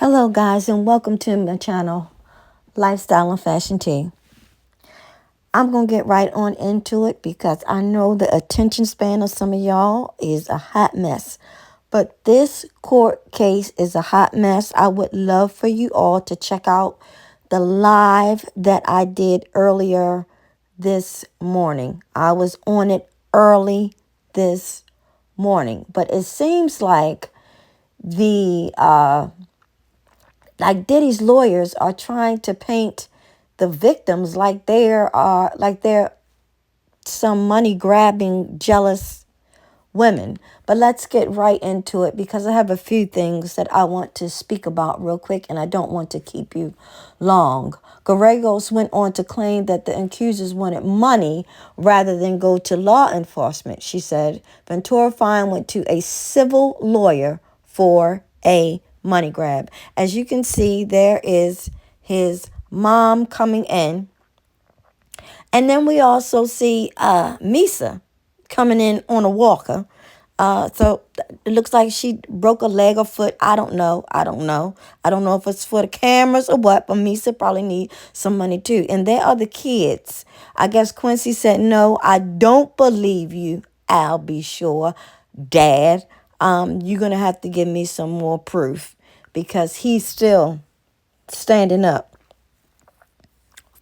Hello guys and welcome to my channel, Lifestyle and Fashion Tea. I'm going to get right on into it because I know the attention span of some of y'all is a hot mess. But this court case is a hot mess. I would love for you all to check out the live that I did earlier this morning. I was on it early this morning. But it seems like Diddy's lawyers are trying to paint the victims like they're some money grabbing jealous women. But let's get right into it because I have a few things that I want to speak about real quick and I don't want to keep you long. Gallegos went on to claim that the accusers wanted money rather than go to law enforcement. She said Ventura Fine went to a civil lawyer for a money grab. As you can see, there is his mom coming in. And then we also see Misa coming in on a walker. So it looks like she broke a leg or foot. I don't know. I don't know if it's for the cameras or what, but Misa probably need some money too. And there are the kids. I guess Quincy said, no, I don't believe you. I'll be sure. Dad, you're going to have to give me some more proof because he's still standing up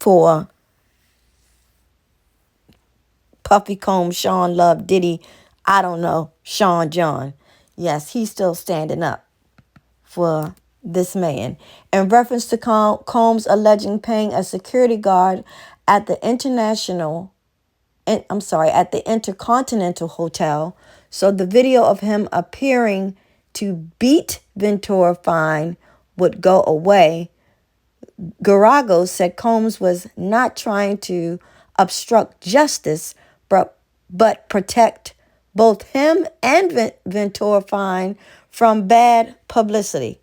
for Puffy Combs, Sean Love, Diddy, I don't know, Sean John. Yes, he's still standing up for this man. In reference to Combs alleging paying a security guard at the at the Intercontinental Hotel. So the video of him appearing to beat Ventura Fine would go away. Garagos said Combs was not trying to obstruct justice, but protect both him and Ventura Fine from bad publicity.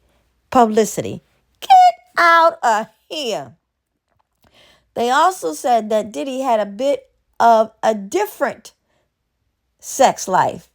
Get out of here. They also said that Diddy had a bit of a different sex life.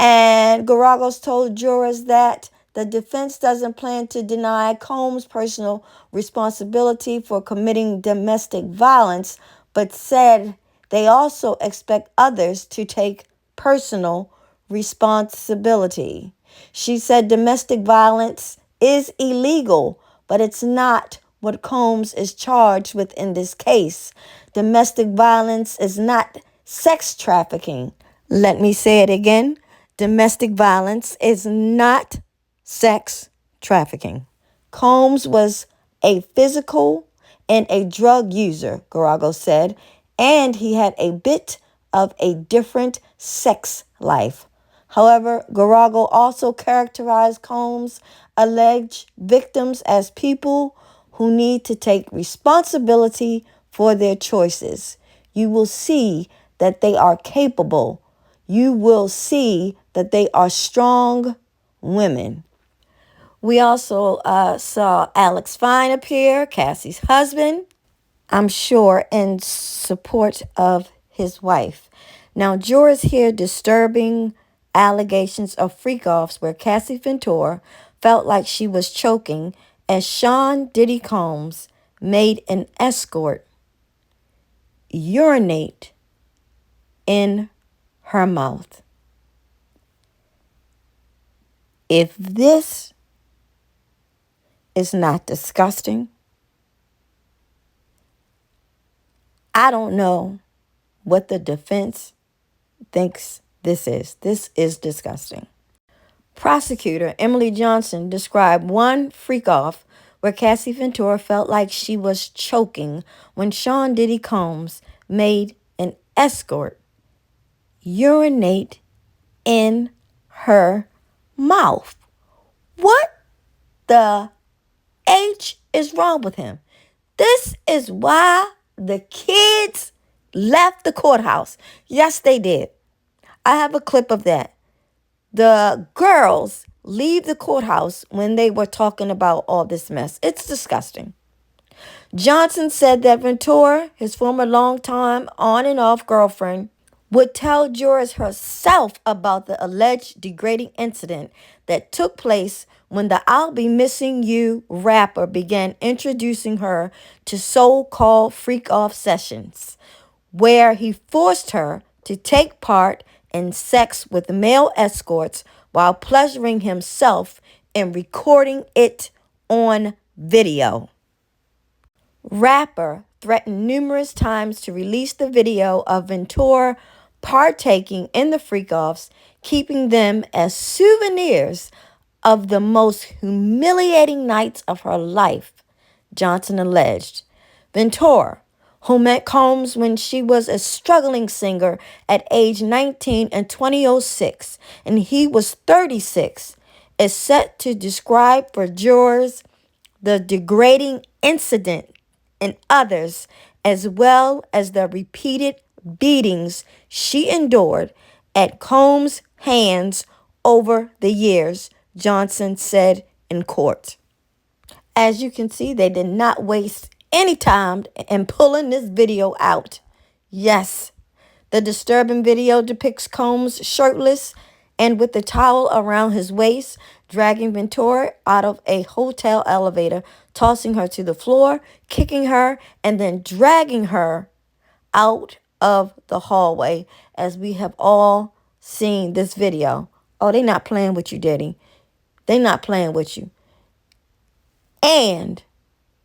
And Garagos told jurors that the defense doesn't plan to deny Combs' personal responsibility for committing domestic violence, but said they also expect others to take personal responsibility. She said domestic violence is illegal, but it's not what Combs is charged with in this case. Domestic violence is not sex trafficking. Let me say it again. Domestic violence is not sex trafficking. Combs was a physical and a drug user, Garagos said, and he had a bit of a different sex life. However, Garago also characterized Combs' alleged victims as people who need to take responsibility for their choices. You will see that they are capable. You will see that they are strong women. We also saw Alex Fine appear, Cassie's husband, I'm sure in support of his wife. Now, jurors hear disturbing allegations of freak-offs where Cassie Ventura felt like she was choking as Sean Diddy Combs made an escort urinate in her mouth. If this is not disgusting, I don't know what the defense thinks this is. This is disgusting. Prosecutor Emily Johnson described one freak-off where Cassie Ventura felt like she was choking when Sean Diddy Combs made an escort urinate in her mouth. What the H is wrong with him? This is why the kids left the courthouse. Yes, they did. I have a clip of that. The girls leave the courthouse when they were talking about all this mess. It's disgusting. Johnson said that Ventura, his former longtime on and off girlfriend, would tell jurors herself about the alleged degrading incident that took place when the I'll Be Missing You rapper began introducing her to so-called freak-off sessions, where he forced her to take part in sex with male escorts while pleasuring himself and recording it on video. Rapper threatened numerous times to release the video of Ventura partaking in the freak-offs, keeping them as souvenirs of the most humiliating nights of her life, Johnson alleged. Ventura, who met Combs when she was a struggling singer at age 19 in 2006, and he was 36, is set to describe for jurors the degrading incident and others, as well as the repeated beatings she endured at Combs' hands over the years, Johnson said in court. As you can see, they did not waste any time in pulling this video out. Yes, the disturbing video depicts Combs shirtless and with the towel around his waist, dragging Ventura out of a hotel elevator, tossing her to the floor, kicking her, and then dragging her out of the hallway, as we have all seen this video. Oh, they not playing with you, Diddy. They not playing with you. And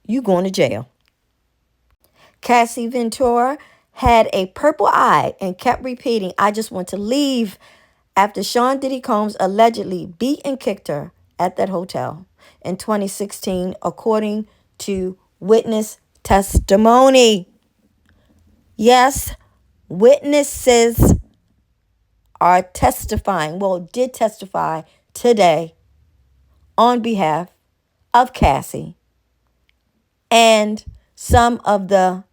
you going to jail. Cassie Ventura had a purple eye and kept repeating, "I just want to leave," after Sean Diddy Combs allegedly beat and kicked her at that hotel in 2016, according to witness testimony. Yes, witnesses are testifying, did testify today on behalf of Cassie and some of the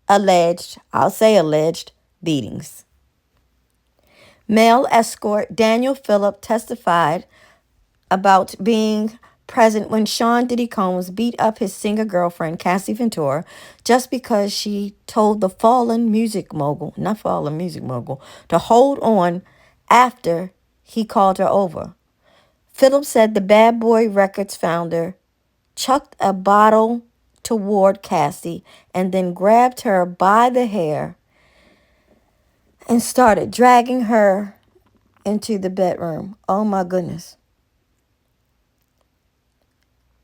alleged beatings. Male escort Daniel Phillip testified about being present when Sean Diddy Combs beat up his singer girlfriend, Cassie Ventura, just because she told the fallen music mogul, to hold on after he called her over. Phillip said the Bad Boy Records founder chucked a bottle toward Cassie and then grabbed her by the hair and started dragging her into the bedroom. Oh my goodness.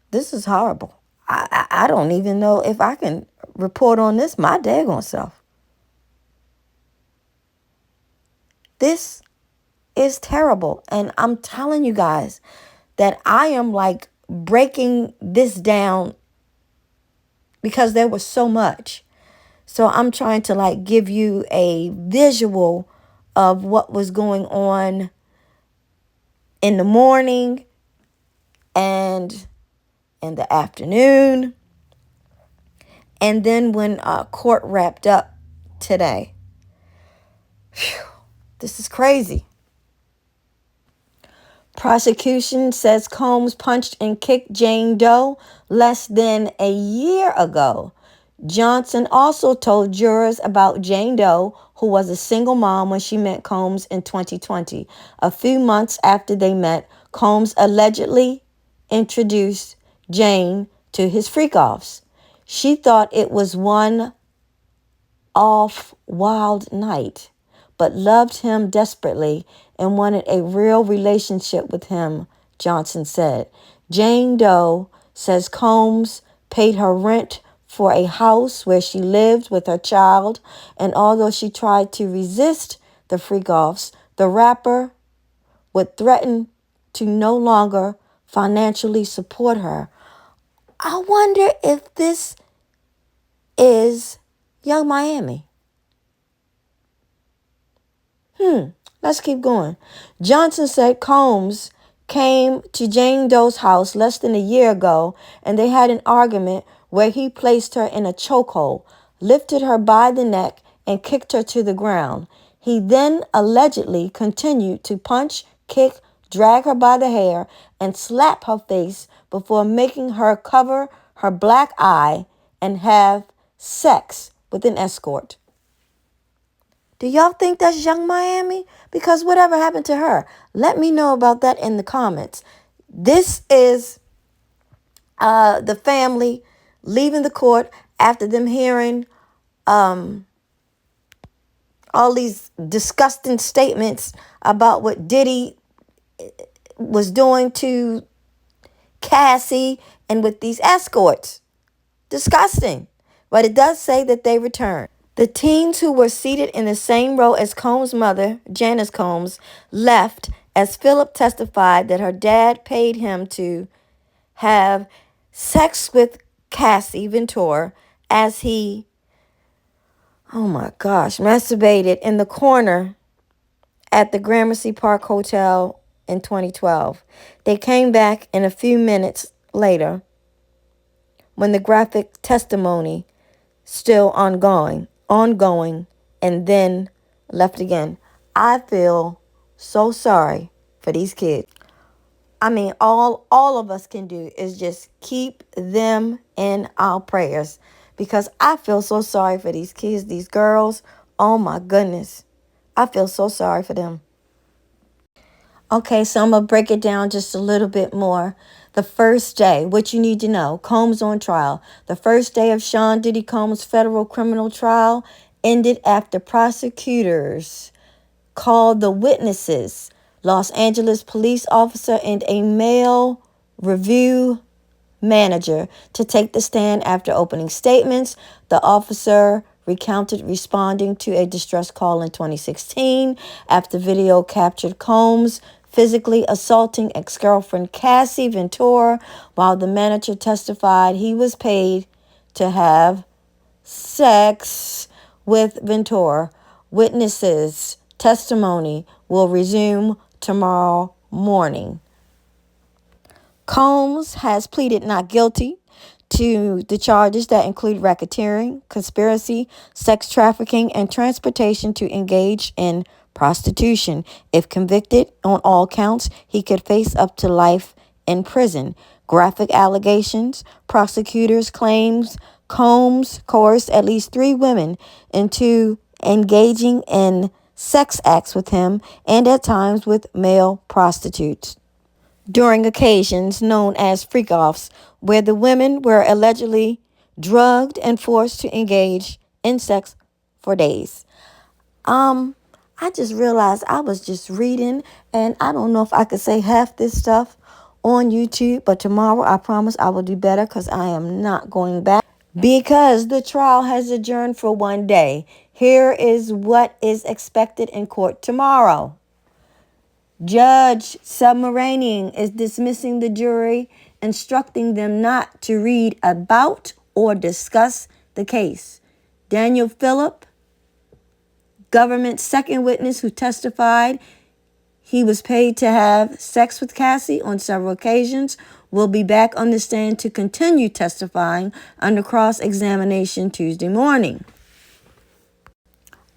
This is horrible. I don't even know if I can report on this my daggone self. This is terrible. And I'm telling you guys that I am like breaking this down because there was so much. So I'm trying to like give you a visual of what was going on in the morning and in the afternoon, and then when court wrapped up today. Whew, this is crazy. Prosecution says Combs punched and kicked Jane Doe less than a year ago. Johnson also told jurors about Jane Doe, who was a single mom when she met Combs in 2020. A few months after they met, Combs allegedly introduced Jane to his freak-offs. She thought it was one off wild night, but loved him desperately and wanted a real relationship with him, Johnson said. Jane Doe says Combs paid her rent for a house where she lived with her child, and although she tried to resist the freak-offs, the rapper would threaten to no longer financially support her. I wonder if this is Young Miami. Let's keep going. Johnson said Combs came to Jane Doe's house less than a year ago, and they had an argument where he placed her in a chokehold, lifted her by the neck, and kicked her to the ground. He then allegedly continued to punch, kick, drag her by the hair, and slap her face before making her cover her black eye and have sex with an escort. Do y'all think that's Young Miami? Because whatever happened to her? Let me know about that in the comments. This is the family leaving the court after them hearing all these disgusting statements about what Diddy was doing to Cassie and with these escorts. Disgusting. But it does say that they returned. The teens who were seated in the same row as Combs' mother, Janice Combs, left as Philip testified that her dad paid him to have sex with Cassie Ventura as he, oh my gosh, masturbated in the corner at the Gramercy Park Hotel in 2012. They came back in a few minutes later when the graphic testimony still ongoing, and then left again. I feel so sorry for these kids. I mean, all of us can do is just keep them in our prayers, because I feel so sorry for these kids, these girls. Oh my goodness. I feel so sorry for them. Okay, so I'm going to break it down just a little bit more. The first day, what you need to know, Combs on trial. The first day of Sean Diddy Combs' federal criminal trial ended after prosecutors called the witnesses, Los Angeles police officer and a male review manager, to take the stand after opening statements. The officer recounted responding to a distress call in 2016 after video captured Combs physically assaulting ex-girlfriend Cassie Ventura, while the manager testified he was paid to have sex with Ventura. Witnesses' testimony will resume tomorrow morning. Combs has pleaded not guilty to the charges that include racketeering, conspiracy, sex trafficking, and transportation to engage in prostitution. If convicted on all counts, he could face up to life in prison. Graphic allegations. Prosecutors claims Combs coerced at least 3 women into engaging in sex acts with him, and at times with male prostitutes, during occasions known as freak-offs, where the women were allegedly drugged and forced to engage in sex for days. I just realized I was just reading, and I don't know if I could say half this stuff on YouTube, but tomorrow I promise I will do better, because I am not going back, because the trial has adjourned for 1 day. Here is what is expected in court tomorrow. Judge Submarinian is dismissing the jury, instructing them not to read about or discuss the case. Daniel Phillip, government's second witness who testified he was paid to have sex with Cassie on several occasions, will be back on the stand to continue testifying under cross-examination Tuesday morning.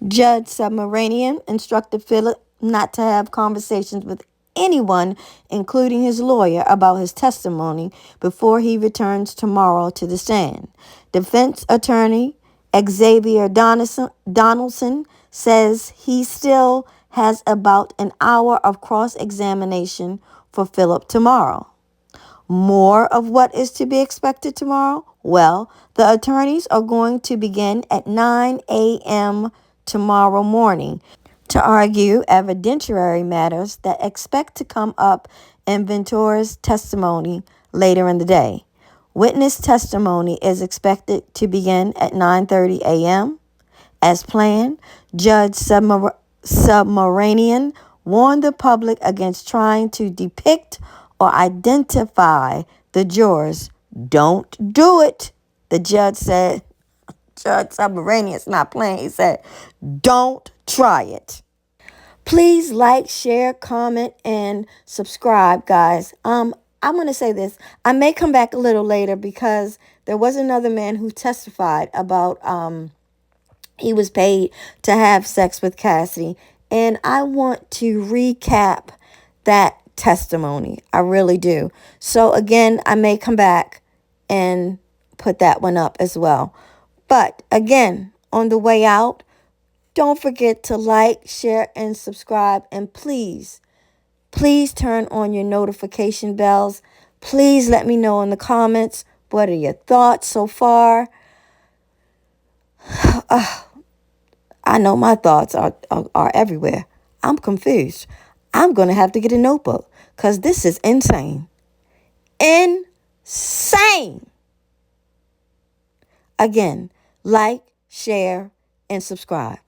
Judge Submarinian instructed Phillip not to have conversations with anyone, including his lawyer, about his testimony before he returns tomorrow to the stand. Defense attorney Xavier Donaldson says he still has about an hour of cross-examination for Phillip tomorrow. More of what is to be expected tomorrow? Well, the attorneys are going to begin at 9 a.m. tomorrow morning to argue evidentiary matters that expect to come up in Ventura's testimony later in the day. Witness testimony is expected to begin at 9:30 a.m. As planned, Judge Submarinian warned the public against trying to depict or identify the jurors. Don't do it, the judge said. Judge Submarinian's not playing. He said, don't try it. Please like, share, comment, and subscribe, guys. I'm going to say this. I may come back a little later, because there was another man who testified about he was paid to have sex with Cassie, and I want to recap that testimony. I really do. So again, I may come back and put that one up as well. But again, on the way out, Don't forget to like, share, and subscribe. And please turn on your notification bells. Please let me know in the comments, what are your thoughts so far? I know my thoughts are everywhere. I'm confused. I'm going to have to get a notebook because this is insane. Insane. Again, like, share, and subscribe.